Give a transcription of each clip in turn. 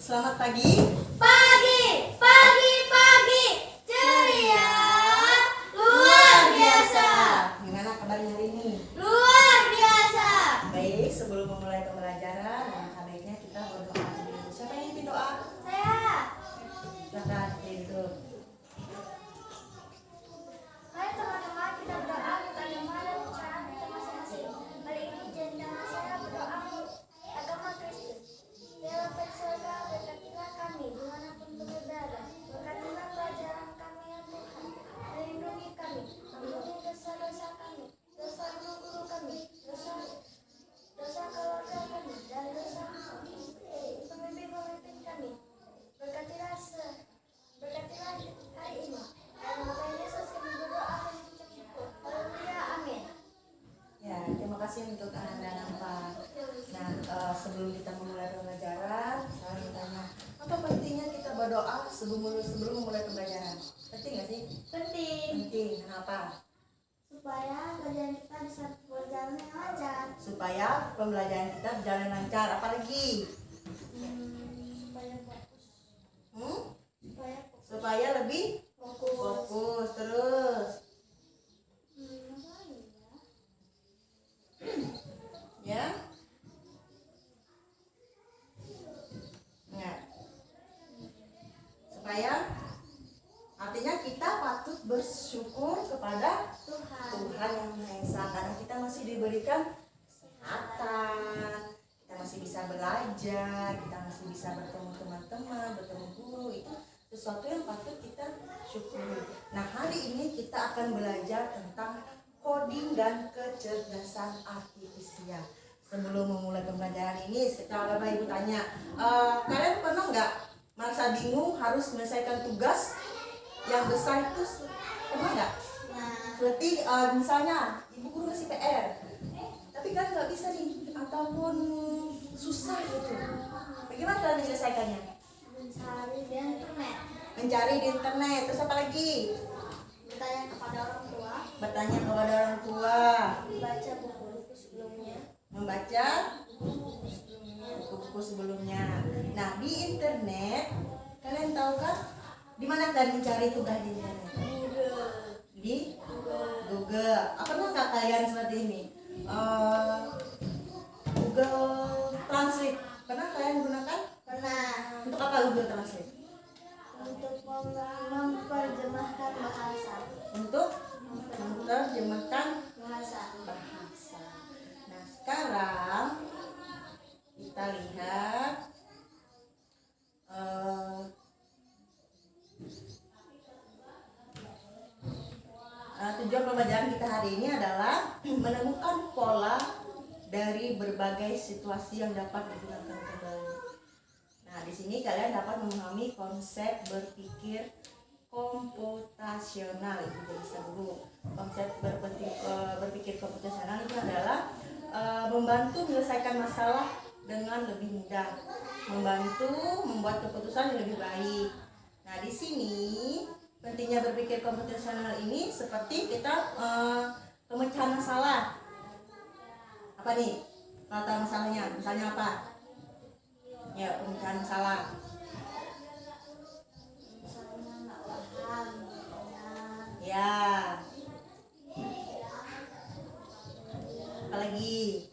Selamat pagi. Pagi, pagi, pagi, ceria, luar biasa. Gimana kabarnya hari ini? Luar biasa. Baik, sebelum memulai pembelajaran, alangkah baiknya kita berdoa dulu. Siapa yang ingin doa? Saya. Silakan itu. Hai teman-teman, kita berdoa kepada Maha dan cara kita masing-masing. Kali ini jemaah saya berdoa agama Kristen. Dalam surga, berkatilah kami dimanapun berada. Berkatilah pelajaran kami ya Tuhan. Lindungi kami, ampuni dosa-dosa kami, dosa guru-guru kami, dosa keluarga kami, dan dosa pemimpin-pemimpin kami. Berkatilah hari ini. Dalam nama Yesus kami berdoa dan mengucap syukur. Haleluya, amin. Ya, terima kasih untuk Anda nampak. Nah, sebelum kita memulai pembelajaran, saya ingin tanya, apa pentingnya kita berdoa sebelum memulai pembelajaran? Penting nggak sih? Penting Penting. Kenapa? supaya pelajaran kita bisa berjalan dengan lancar. Supaya pembelajaran kita berjalan lancar. Apalagi? Supaya fokus. Supaya lebih fokus. Terus, ya. Nah, supaya artinya kita patut bersyukur kepada Tuhan yang Maha Esa karena kita masih diberikan kesehatan, kita masih bisa belajar, kita masih bisa bertemu teman-teman, bertemu guru. Itu sesuatu yang patut kita syukuri. Nah, hari ini kita akan belajar tentang coding dan kecerdasan artifisial. Sebelum memulai pembelajaran ini, kalau Bapak Ibu tanya, kalian pernah nggak merasa bingung harus menyelesaikan tugas yang besar itu? Pernah nggak? Seperti misalnya ibu guru kasih PR, tapi kan nggak bisa nih, ataupun susah gitu. Bagaimana cara menyelesaikannya? Mencari di internet. Mencari di internet. Terus apa lagi? Bertanya kepada orang tua. Bertanya kepada orang tua. Membaca buku-buku sebelumnya. Membaca buku-buku sebelumnya. Nah, di internet kalian tahu kan di mana kalian mencari tugas di internet? Di Google. Pernah nggak kalian seperti ini? Google Translate. Pernah kalian gunakan? Pernah. Untuk apa Google Translate? Untuk memperjemahkan bahasa. Untuk menerjemahkan Bahasa. bahasa. Nah, sekarang kita lihat tujuan pembelajaran kita hari ini adalah menemukan pola dari berbagai situasi yang dapat digunakan kembali. Nah, di sini kalian dapat memahami konsep berpikir komputasional. Itu bisa dulu. Konsep berpikir komputasional itu adalah membantu menyelesaikan masalah dengan lebih mudah, membantu membuat keputusan yang lebih baik. Nah, di sini pentingnya berpikir komputasional ini seperti kita pemecahan masalah. Apa nih? Kata masalahnya, misalnya apa? Ya, pemecahan masalah. Misalnya nggak paham. Ya. Apalagi?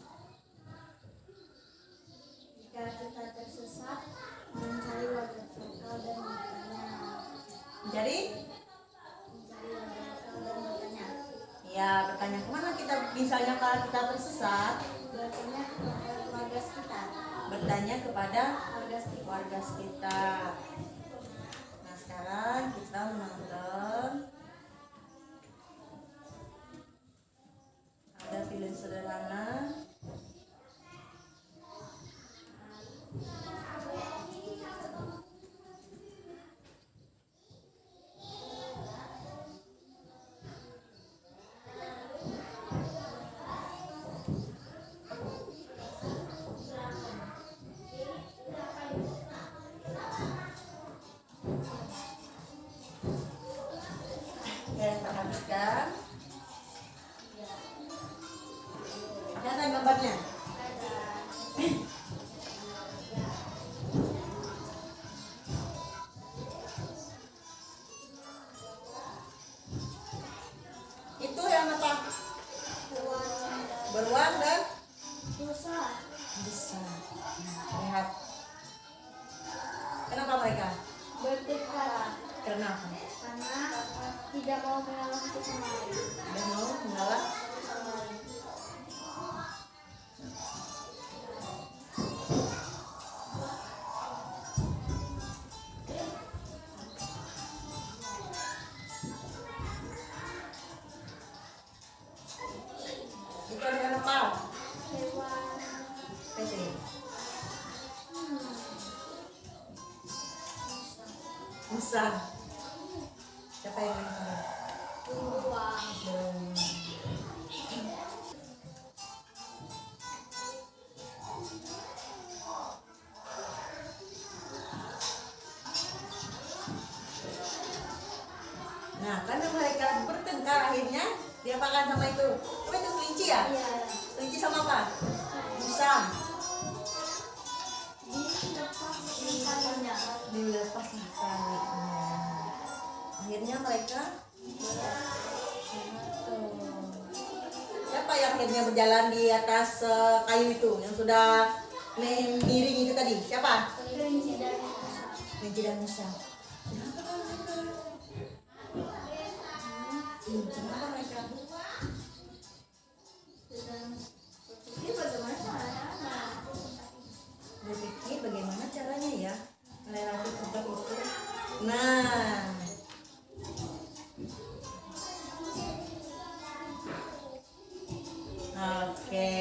Jika kita tersesat, mencari wajah lokal dan bertanya. Jadi? Mencari wajah lokal dan bertanya. Ya, bertanya kemana kita misalnya kalau kita tersesat? Bertanya kepada warga sekitar. Bertanya kepada Warga sekitar. warga sekitar. Nah, sekarang kita menonton ada film sederhana. Kalian perhatikan. Lihat gambarnya. beruang dan besar. besar. Nah, lihat. Kenapa mereka? Bertengkar Karena apa? karena tidak mau mengalah satu sama lain. Dia mau mengalah. Satu sama lain. Itu adalah apa? Hewan. PT. Musang. Siapa yang main? Beruang. Nah, karena mereka bertengkar akhirnya diapakan sama itu? Apa itu kelinci ya? Iya. Kelinci sama apa? Musang. Dilepas di kalinya. Dilepas tali. Akhirnya mereka siapa yang akhirnya berjalan di atas kayu itu yang sudah miring itu tadi? Siapa? Kelinci dan musang. Kelinci dan Musa. Kenapa mereka? Ini bagaimana caranya? Berpikir bagaimana caranya ya melewati kubah itu. Nah, oke.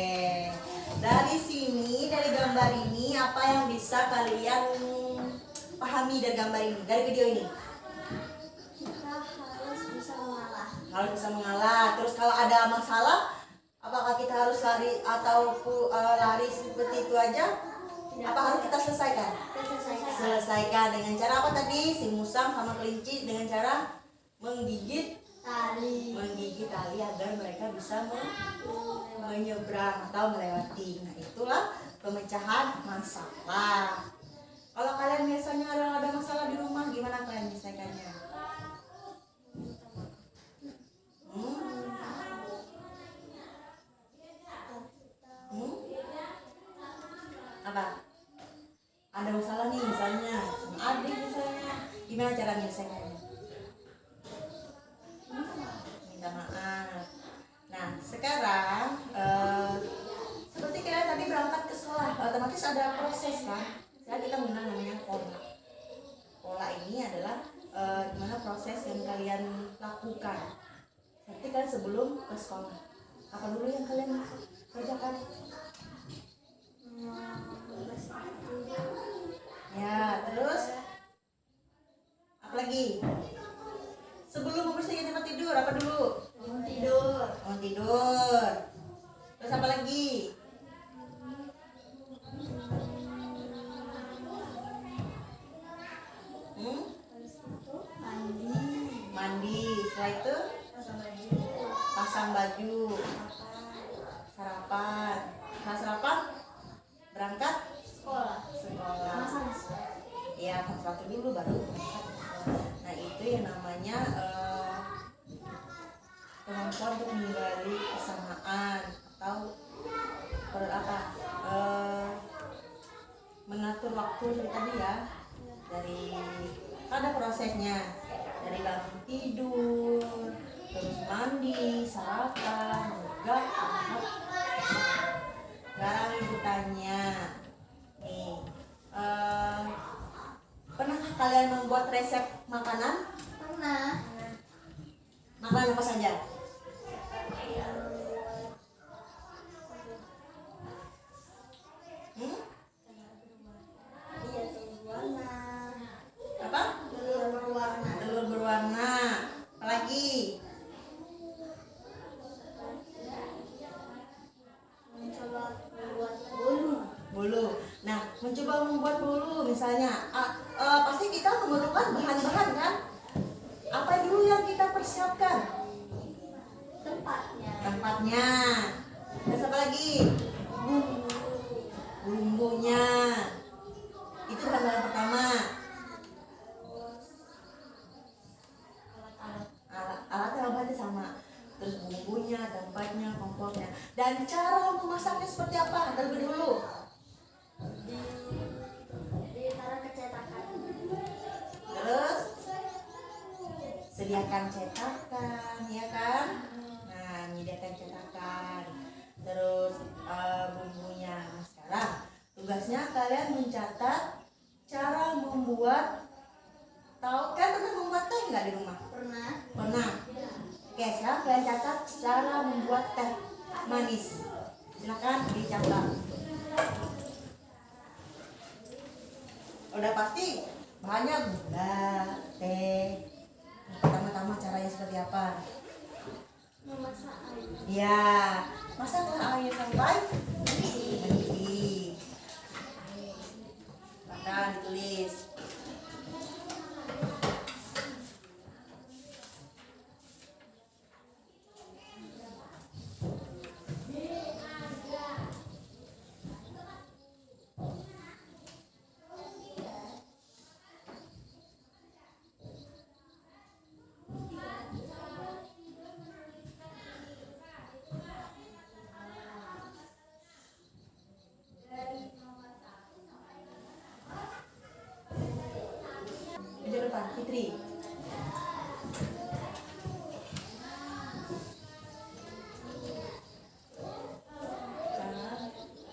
Dari sini, dari gambar ini, apa yang bisa kalian pahami dari gambar ini, dari video ini? Kita harus bisa mengalah. Harus bisa mengalah. Terus kalau ada masalah, apakah kita harus lari atau lari seperti itu aja? Apa harus kita selesaikan? Kita selesaikan. Selesaikan dengan cara apa tadi? Si musang sama kelinci dengan cara menggigit Tali. tali agar mereka bisa menyeberang atau melewati. Nah, itulah pemecahan masalah. Kalau kalian biasanya ada masalah di rumah, gimana kalian menyelesaikannya? Apa? Ada masalah nih misalnya sama adik misalnya, gimana cara menyelesaikannya? Minta maaf. Nah, sekarang seperti kalian tadi berangkat ke sekolah, otomatis ada proses kan? Ya, kita menggunakan namanya pola. Pola ini adalah gimana proses yang kalian lakukan. Seperti kan sebelum ke sekolah. Apa dulu yang kalian kerjakan? Ya, terus apa lagi? Sebelum membersihkan tempat tidur, apa dulu? Tidur. Bangun tidur. Terus apa lagi? Mandi. Mandi. Setelah itu Pasang baju. pasang baju, sarapan. Setelah sarapan berangkat Sekolah. sekolah. Masang. Ya, satu dulu baru berangkat. Nah, itu yang namanya kemampuan untuk menggali kesamaan atau apa? Mengatur waktu dari tadi ya. Dari ada prosesnya dari bangun tidur, terus mandi, sarapan, juga sekarang ibu tanya nih, pernahkah kalian membuat resep makanan? Pernah. Makanan apa saja? Iya, telur berwarna. Apa? Telur berwarna. Telur berwarna. Apalagi? Mencoba membuat bolu. Bolu. Nah, mencoba membuat bolu misalnya, pasti kita memerlukan bahan-bahan kan? Apa dulu yang kita persiapkan? Tempatnya. Tempatnya. Terus apa lagi? Bumbu. Bumbunya. Itu bahan pertama. Alat-alat. Alat-alat yang bahannya sama. Terus bumbunya, tempatnya, kompornya. Dan cara memasaknya seperti apa? Terlebih dulu. Ditaruh ke cetakan. Terus sediakan cetakan, ya kan? Nah, menyediakan cetakan. Terus bumbunya. Nah, sekarang tugasnya kalian mencatat cara membuat. Tahu kan pernah membuat teh nggak di rumah? Pernah. Pernah. Oke, sekarang kalian catat cara membuat teh manis. Silakan dicatat. Udah pasti bahannya gula, teh. Pertama-tama caranya seperti apa? Memasak air. Ya, masaklah air sampai mendidih. Bahkan ditulis. Meja depan, Fitri.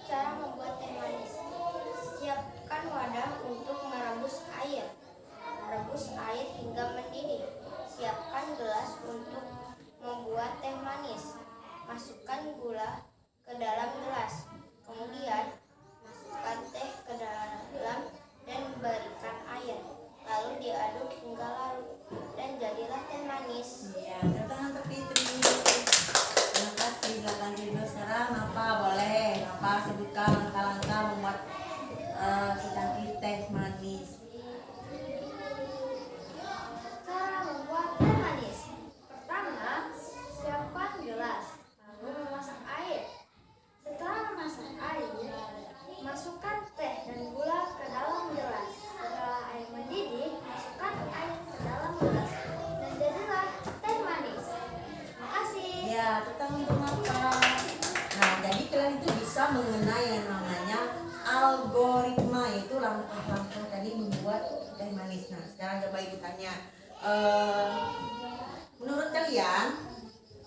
Cara membuat teh manis. Siapkan wadah untuk merebus air. Rebus air hingga mendidih. Siapkan gelas untuk membuat teh manis. Masukkan gula ke dalam gelas. Kemudian masukkan teh ke dalam dan berikan air. Lalu diaduk hingga larut dan jadilah teh manis. Iya, tepuk tangan untuk Fitri. Terima kasih. Silakan tidur sekarang. Apa boleh? Apa sebutkan langkah-langkah membuat secangkir teh manis. Cara membuat teh manis. Pertama, siapkan gelas, lalu memasak air. Setelah memasak air, masukkan teh dan gula ke dalam gelas. Setelah air mendidih, masukkan air ke dalam gelas dan jadilah teh manis. Terima kasih. Ya, tentang untuk makan. Nah, jadi kalian itu bisa mengenai yang namanya algoritma, yaitu langkah-langkah tadi membuat teh manis. Nah, sekarang coba ibu tanya, menurut kalian,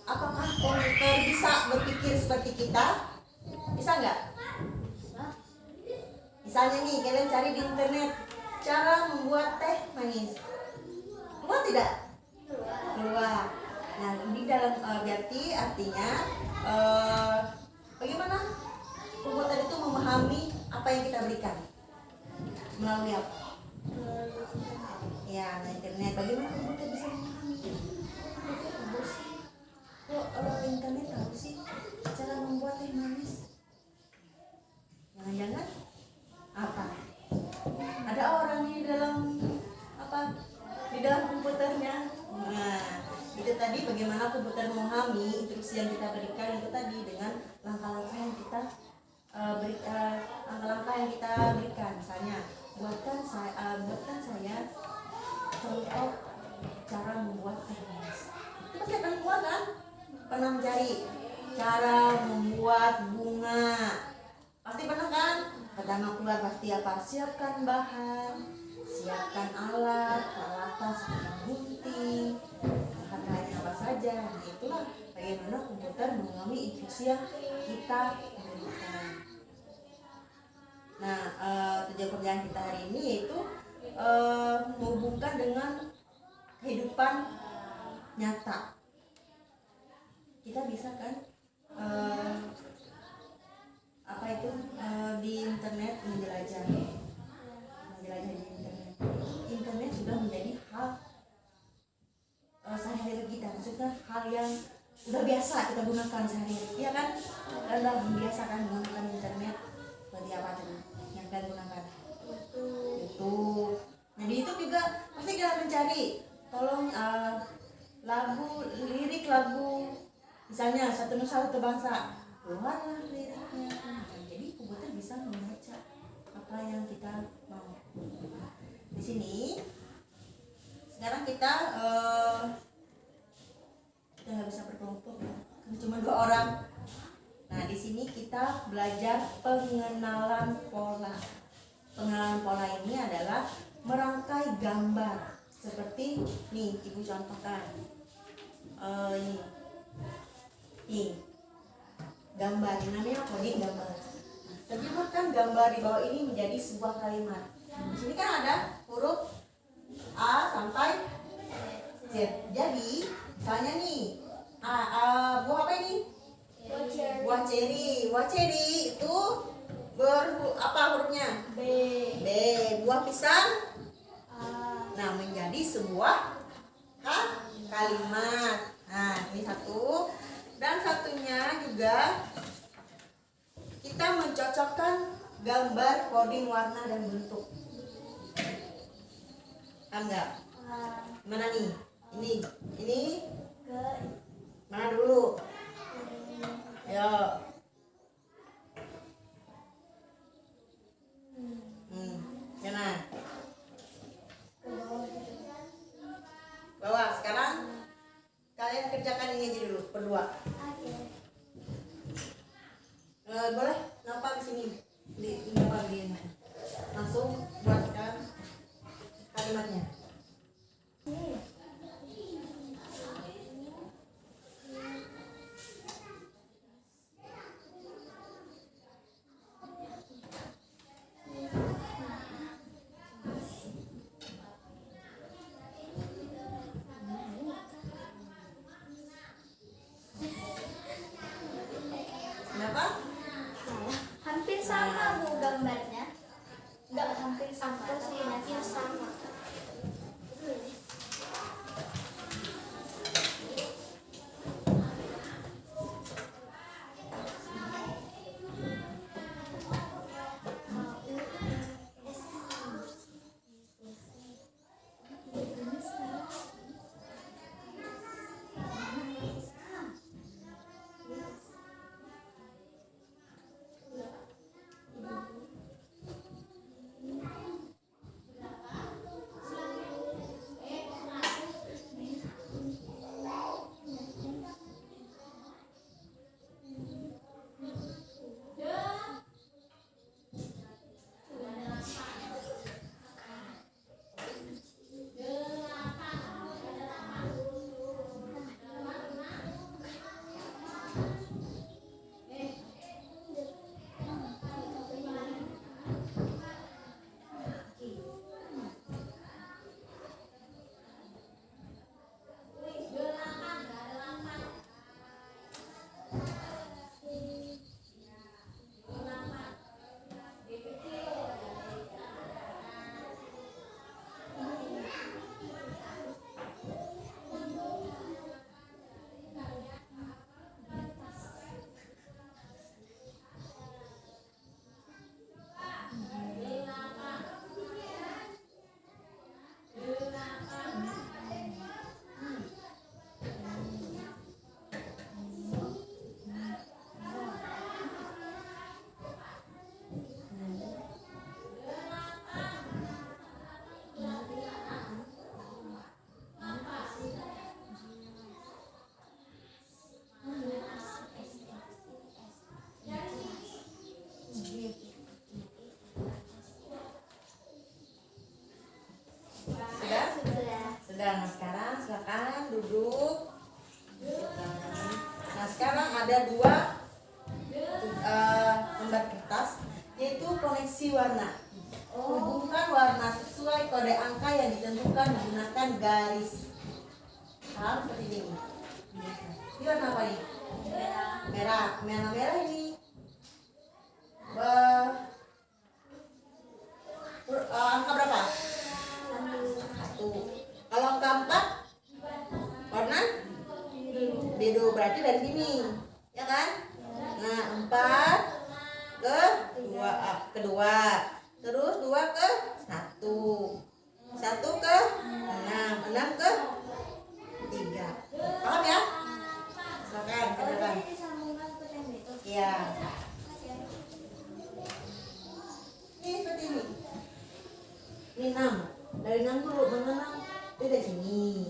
apakah komputer bisa berpikir seperti kita? Bisa nggak? Misalnya nih, kalian cari di internet cara membuat teh manis. Keluar tidak? Keluar. Nah, ini dalam berarti artinya bagaimana komputer itu memahami apa yang kita berikan melalui apa? Ya, nah, internet. Bagaimana komputer bisa memahami? Kok internet tahu sih cara membuat teh manis? Jangan-jangan apa? Ada orang di dalam apa? Di dalam komputernya. Nah, itu tadi bagaimana komputer memahami instruksi yang kita berikan itu tadi dengan langkah-langkah yang kita langkah-langkah yang kita berikan. Misalnya, buatkan saya contoh cara membuat teh manis. Itu pasti akan keluar kan? Pernah mencari cara membuat bunga, pasti pernah kan? Pertama keluar pasti apa? Siapkan bahan, siapkan alat, peralatan seperti gunting, bahan-bahannya apa saja. Nah, itulah bagaimana komputer mengalami instruksi yang kita berikan. Nah, tujuan pekerjaan kita hari ini yaitu menghubungkan dengan kehidupan nyata. Kita bisa kan apa itu di internet menjelajah di internet. Internet sudah menjadi hal sehari-hari kita, maksudnya hal yang udah biasa kita gunakan sehari-hari, ya kan? Dan udah biasa kan menggunakan internet. Seperti apa tadi yang kalian gunakan? YouTube. Nah, di YouTube juga pasti kita mencari, tolong lirik lagu, misalnya Satu Nusa Satu Bangsa, keluarlah liriknya. Nah, jadi komputer bisa membaca apa yang kita mau. Di sini sekarang kita nggak bisa berkelompok ya, kan cuma 2 orang. sini kita belajar pengenalan pola. Pengenalan pola ini adalah merangkai gambar. Seperti nih, Ibu contohkan. Ini gambar, ini namanya coding gambar. Terjemahkan gambar di bawah ini menjadi sebuah kalimat. Di sini kan ada huruf A sampai Z. Jadi, misalnya nih, buah apa ini? Buah ceri. Buah ceri itu apa hurufnya? B. B. Buah pisang? Nah, menjadi sebuah kalimat. Nah, ini satu. Dan satunya juga kita mencocokkan gambar, coding, warna, dan bentuk. Paham nggak? Mana nih? Ini mana dulu? Ayo. Mana? Bawah. Sekarang kalian kerjakan ini aja dulu berdua. Boleh nampak di sini di bagian langsung buatkan kalimatnya. Kenapa? Hampir sama Bu gambarnya. Enggak hampir sama, tapi hampir sama. Nah, sekarang silakan duduk. Nah, sekarang ada dua lembar kertas, yaitu koneksi warna. Hubungkan warna sesuai kode angka yang ditentukan menggunakan garis. Paham seperti ini? Ini warna apa ini? Merah. Merah ini. Angka berapa? 1. Kalau angka 4 warna biru, berarti dari sini, ya kan? Nah, 4 ke 2, terus 2 ke 1, 1 ke 6, 6 ke 3. Paham ya? Silakan kerjakan. Iya. Ini seperti ini. Ini 6. Dari 6 dulu, mana 6? Itu dari sini.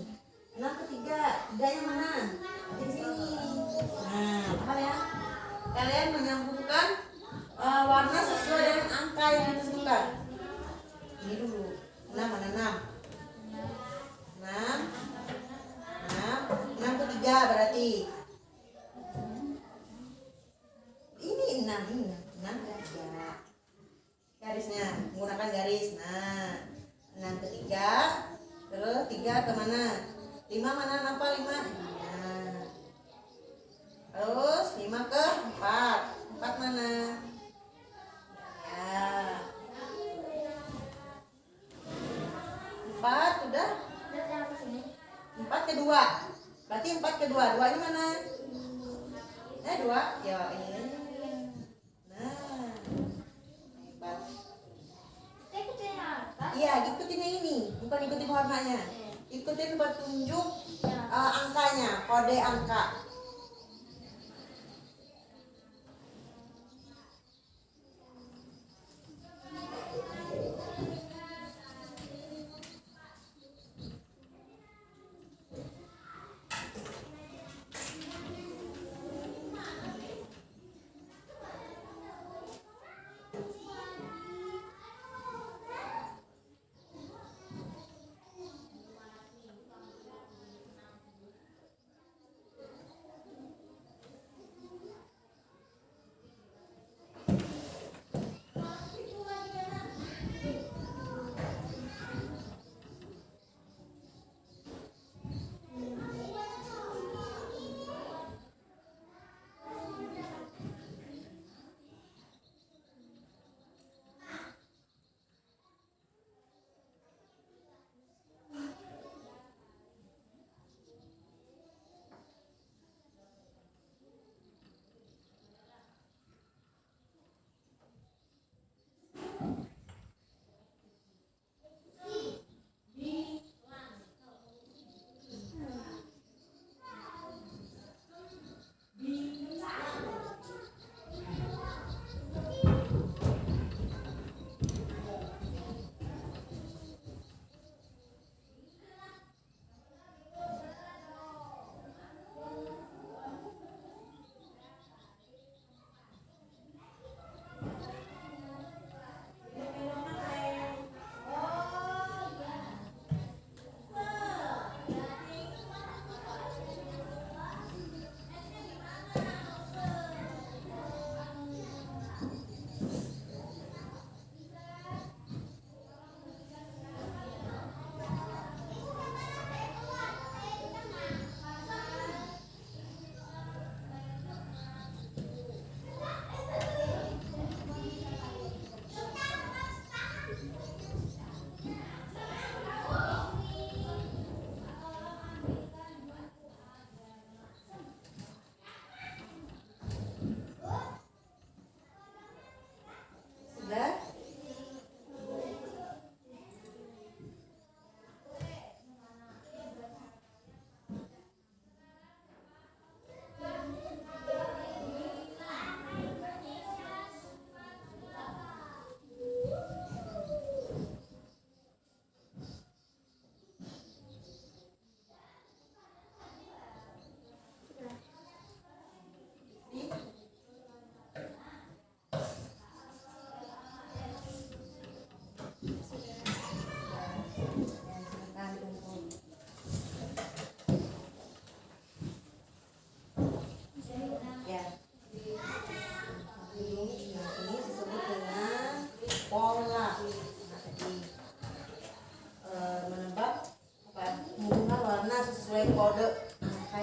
6 ke 3. 3 yang mana? Di sini. Nah, paham ya? kalian menyambungkan warna sesuai dengan angka yang ditentukan. Ini dulu 6 mana 6 6 ke 3 berarti ini 6 ke 3 garisnya menggunakan garis. Nah 6 ke 3 terus 3 ke mana 5 mana apa 5 nah. Terus 5 ke 4 mana ya 4 udah 4 ke 2 berarti 4 ke 2 2 nya mana 2 ya ini nah hebat. Iya ikutin yang ini bukan ikutin warnanya, ikutin petunjuk angkanya, kode angka. Kode angka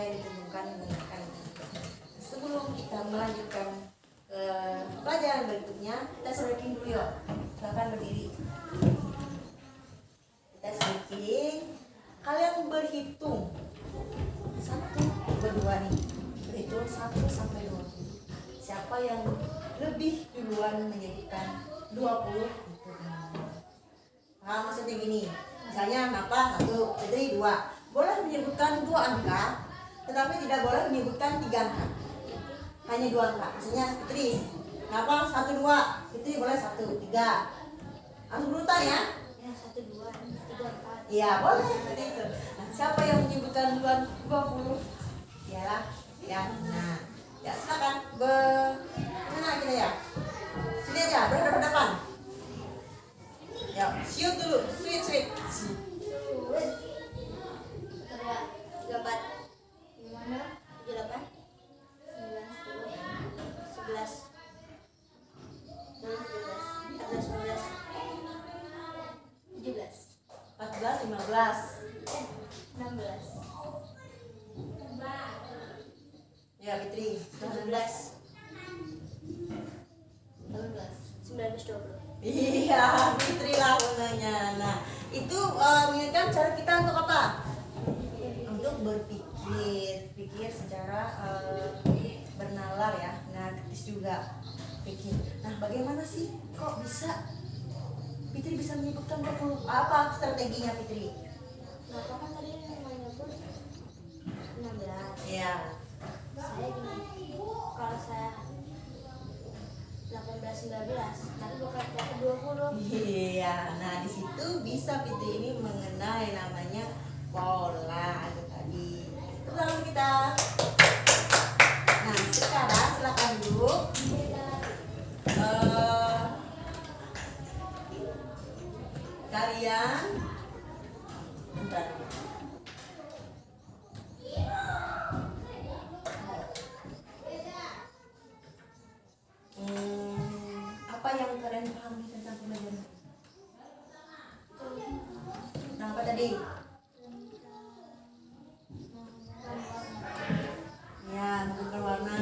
yang ditentukan menggunakan. Sebelum kita melanjutkan ke pelajaran berikutnya, kita stretching dulu yuk. Silakan berdiri. Kita stretching. Kalian berhitung 1, 2 nih. Berhitung 1 sampai 20. Siapa yang lebih duluan menyebutkan 20 itu. Nah, maksudnya gini. Misalnya Napa 1, Fitri 2. Boleh menyebutkan 2 angka, tetapi tidak boleh menyebutkan 3 angka. Hanya 2 angka. Misalnya Fitri, Napa 1, 2, Fitri boleh 1, 3. Harus berurutan ya? Ya 1, 2, 3, 4. Iya boleh seperti itu. Nah, siapa yang menyebutkan duluan 20? Ialah yang nah Ya silakan. Mana kita ya? Sini aja, berhadapan. Ya, siut dulu, sweet. Berapa? 34 gimana? 78 9 10 11 12 13 14 15 14, 15. 16 Ya, Fitri. 17 19 20 Iya, Fitri lah menanya. Nah, itu mengingatkan cara kita untuk apa? Untuk berpikir secara bernalar ya, nah kritis juga pikir. Nah, bagaimana sih kok bisa Fitri bisa menyebutkan 20 apa strateginya Fitri? Bapak kan tadi menyebut 16. Iya. Saya gini, kalau saya 18 19 tapi bukan 20. Iya, nah di situ bisa Fitri ini mengenai namanya pola itu tadi. Tepuk tangan kita. Nah, sekarang silakan dulu. Kalian bentar. Apa yang kalian pahami tentang pembelajaran? Nah, apa tadi? Ya, menentukan warna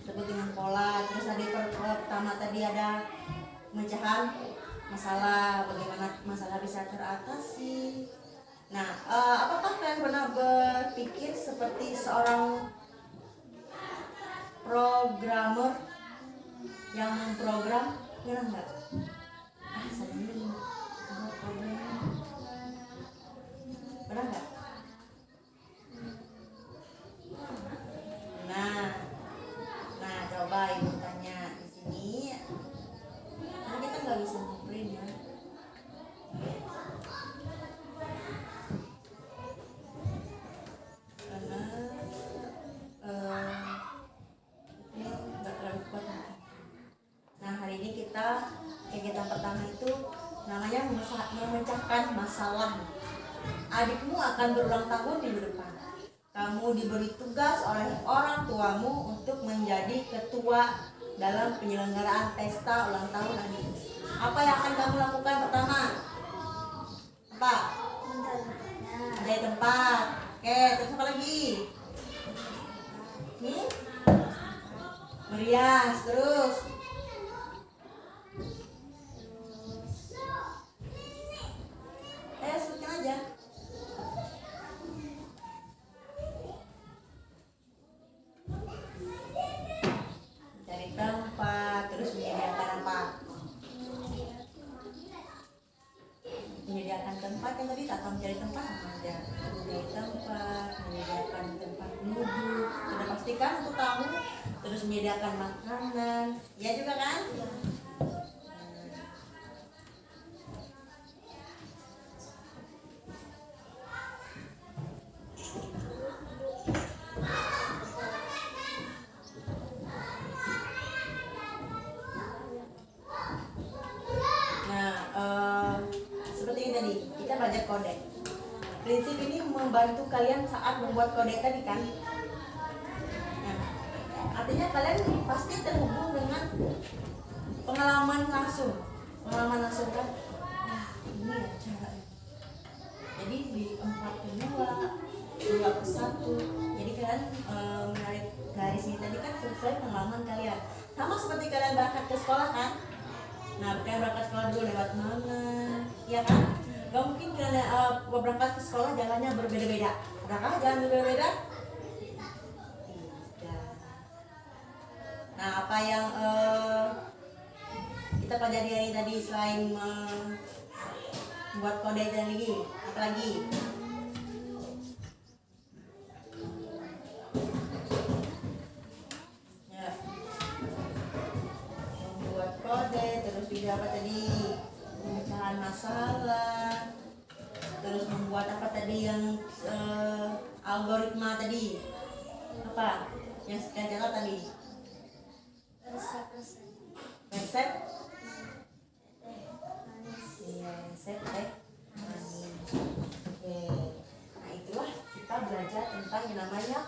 sebut dengan pola. Terus tadi pertama tadi ada pemecahan masalah, bagaimana masalah bisa teratasi. Nah, apakah kalian pernah berpikir seperti seorang programmer yang memprogram? Pernah nggak? Saya ini membuat program. Pernah nggak? Nah, coba ibu tanya di sini. Karena kita nggak bisa ngeprint ya. Karena ini nggak terlalu kuat. Nah, hari ini kita kegiatan pertama itu namanya memecahkan masalah. Adikmu akan berulang tahun minggu depan. Kamu diberi tugas oleh orang tuamu untuk menjadi ketua dalam penyelenggaraan pesta ulang tahun adik. Apa yang akan kamu lakukan pertama? Apa? Mencari tempat. Oke, terus apa lagi? Merias, terus sebutkan aja. Cari tempat, terus menyediakan apa? Menyediakan tempat, yang tadi tak mencari tempat sama aja. Mencari tempat, menyediakan tempat duduk, sudah pastikan untuk tamu, terus menyediakan makanan, ya juga kan? Seperti ini tadi, kita belajar kode. Prinsip ini membantu kalian saat membuat kode tadi kan. Nah, artinya kalian pasti terhubung dengan pengalaman langsung kan. Nah, ini ya caranya. Jadi di 4 ke 2, 2 ke 1. Jadi kalian menarik garis ini tadi kan sesuai pengalaman kalian. Sama seperti kalian berangkat ke sekolah kan. Nah, kalian berangkat sekolah dulu lewat mana? Ya kan? Gak mungkin kalian berangkat ke sekolah jalannya berbeda-beda. Adakah jalan berbeda-beda? Tidak. Nah, apa yang kita pelajari hari tadi selain membuat kode lagi? Apa lagi? Ya. Membuat kode, terus juga apa tadi? Pemecahan masalah, terus membuat apa tadi yang algoritma tadi apa yang contoh tadi resep resep manis. iya resep teh manis. Oke, nah itulah kita belajar tentang yang namanya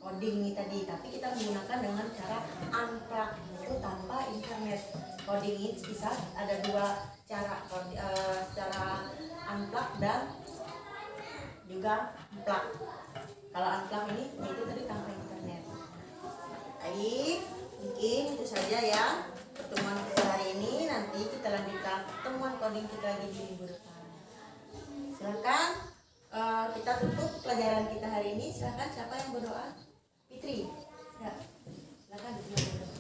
coding ini tadi, tapi kita menggunakan dengan cara unplug, itu tanpa internet. Coding ini bisa ada dua cara, cara unplug dan juga plug. Kalau unplug ini itu tadi tanpa internet. Baik, mungkin itu saja ya pertemuan kita hari ini. Nanti kita lanjutkan pertemuan coding kita lagi di minggu depan. Silakan kita tutup pelajaran kita hari ini. Silakan siapa yang berdoa? Fitri. Ya. Silakan berdoa.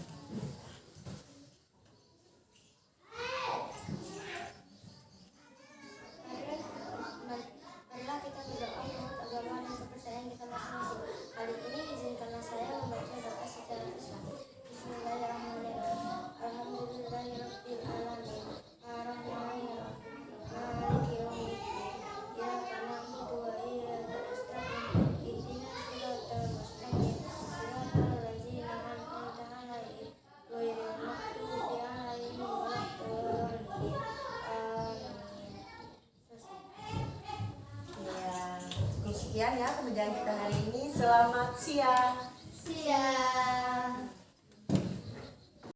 Marilah kita berdoa menurut agama dan kepercayaan kita masing-masing. Kali ini izinkanlah saya membaca doa secara Islam. Bismillahirrahmanirrahim. Alhamdulillahirabbil alamin. Arrahmanirrahim. Maliki yaumiddin. Iyyaka na'budu wa iyyaka nasta'in. Ihdinas siratal mustaqim. Siratal ladzina an'amta 'alaihim ghairil maghdubi 'alaihim waladdallin. Amin. Ya, cukup sekian ya pembelajaran kita hari ini. Selamat siang. Siap.